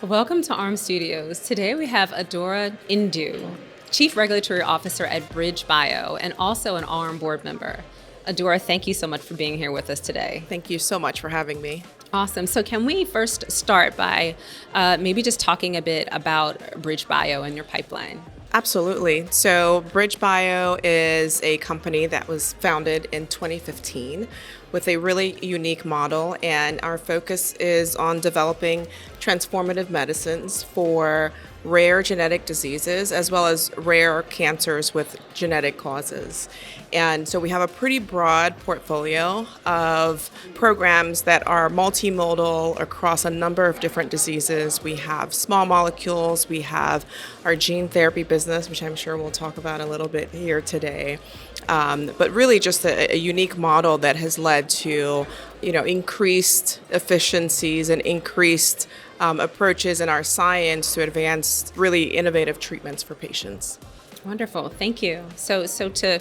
Welcome to ARM Studios. Today we have Adora Ndu, Chief Regulatory Officer at BridgeBio and also an ARM board member. Adora, thank you so much for being here with us today. Thank you so much for having me. Awesome. So can we first start by maybe just talking a bit about BridgeBio and your pipeline? Absolutely. So BridgeBio is a company that was founded in 2015 with a really unique model, and our focus is on developing transformative medicines for rare genetic diseases as well as rare cancers with genetic causes. And so we have a pretty broad portfolio of programs that are multimodal across a number of different diseases. We have small molecules, we have our gene therapy business, which I'm sure we'll talk about a little bit here today. But really just a unique model that has led to, increased efficiencies and increased approaches in our science to advance really innovative treatments for patients. Wonderful, thank you. So to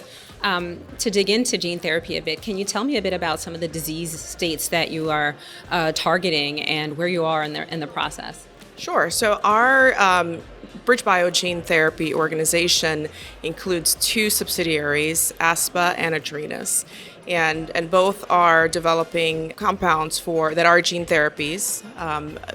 dig into gene therapy a bit, can you tell me a bit about some of the disease states that you are targeting and where you are in the process? Sure. So our BridgeBio Gene Therapy organization includes two subsidiaries, ASPA and Adrenas. And both are developing compounds that are gene therapies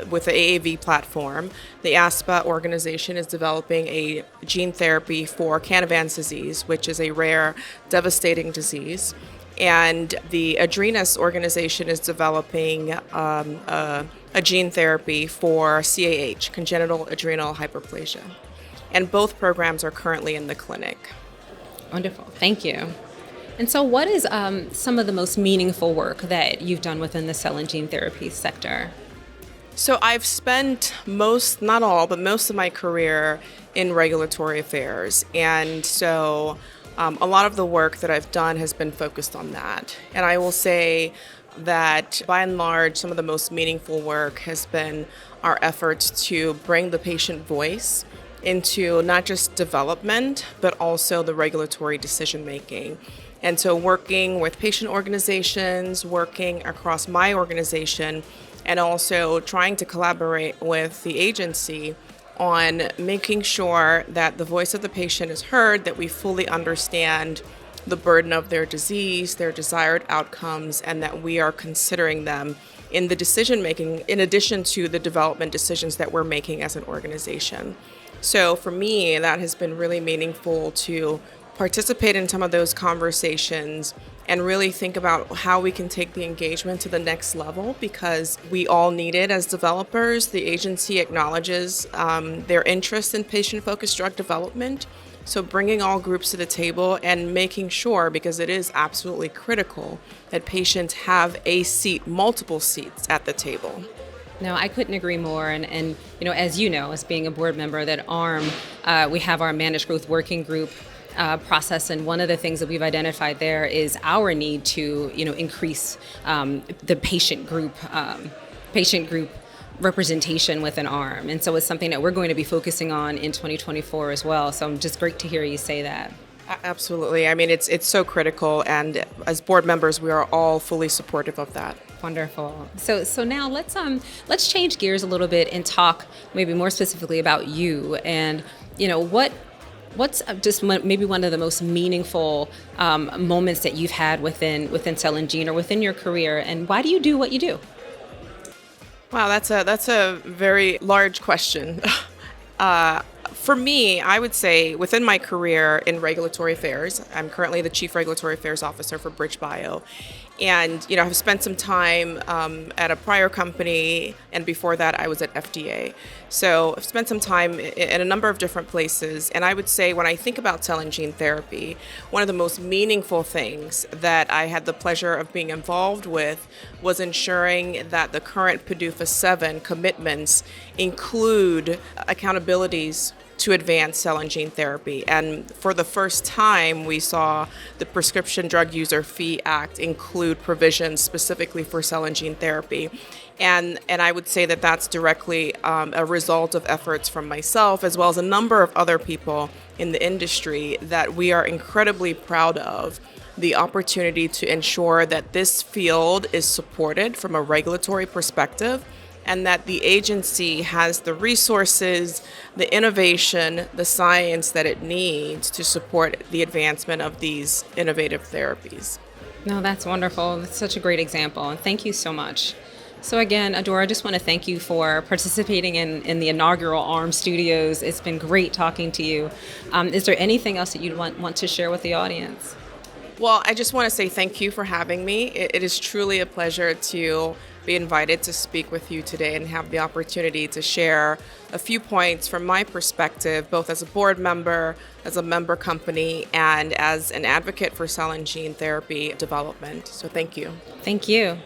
with the AAV platform. The ASPA organization is developing a gene therapy for Canavan's disease, which is a rare, devastating disease. And the Adrenas organization is developing a gene therapy for CAH, congenital adrenal hyperplasia. And both programs are currently in the clinic. Wonderful, thank you. And so what is some of the most meaningful work that you've done within the cell and gene therapy sector? So I've spent most of my career in regulatory affairs. And so a lot of the work that I've done has been focused on that. And I will say that by and large, some of the most meaningful work has been our efforts to bring the patient voice into not just development, but also the regulatory decision making. And so working with patient organizations, working across my organization, and also trying to collaborate with the agency on making sure that the voice of the patient is heard, that we fully understand the burden of their disease, their desired outcomes, and that we are considering them in the decision making in addition to the development decisions that we're making as an organization. So for me, that has been really meaningful to participate in some of those conversations and really think about how we can take the engagement to the next level, because we all need it as developers. The agency acknowledges their interest in patient-focused drug development. So bringing all groups to the table and making sure, because it is absolutely critical, that patients have a seat, multiple seats at the table. No, I couldn't agree more. And as you know, as being a board member, that ARM, we have our Managed Growth Working Group process, and one of the things that we've identified there is our need to increase the patient group representation within ARM, and so it's something that we're going to be focusing on in 2024 as well. So I'm just great to hear you say that. Absolutely. I mean, it's so critical, and as board members, we are all fully supportive of that. Wonderful. So now let's change gears a little bit and talk maybe more specifically about you and what's just maybe one of the most meaningful moments that you've had within cell and gene or within your career, and why do you do what you do? Wow, that's a very large question. For me, I would say within my career in regulatory affairs, I'm currently the Chief Regulatory Affairs Officer for BridgeBio. And, I've spent some time at a prior company, and before that I was at FDA. So I've spent some time in a number of different places. And I would say when I think about cell and gene therapy, one of the most meaningful things that I had the pleasure of being involved with was ensuring that the current PDUFA 7 commitments include accountabilities to advance cell and gene therapy. And for the first time, we saw the Prescription Drug User Fee Act include provisions specifically for cell and gene therapy. And I would say that that's directly a result of efforts from myself, as well as a number of other people in the industry, that we are incredibly proud of the opportunity to ensure that this field is supported from a regulatory perspective, and that the agency has the resources, the innovation, the science that it needs to support the advancement of these innovative therapies. No, that's wonderful. That's such a great example. And thank you so much. So again, Adora, I just want to thank you for participating in the inaugural ARM Studios. It's been great talking to you. Is there anything else that you'd want to share with the audience? Well, I just want to say thank you for having me. It is truly a pleasure to be invited to speak with you today and have the opportunity to share a few points from my perspective, both as a board member, as a member company, and as an advocate for cell and gene therapy development. So thank you. Thank you.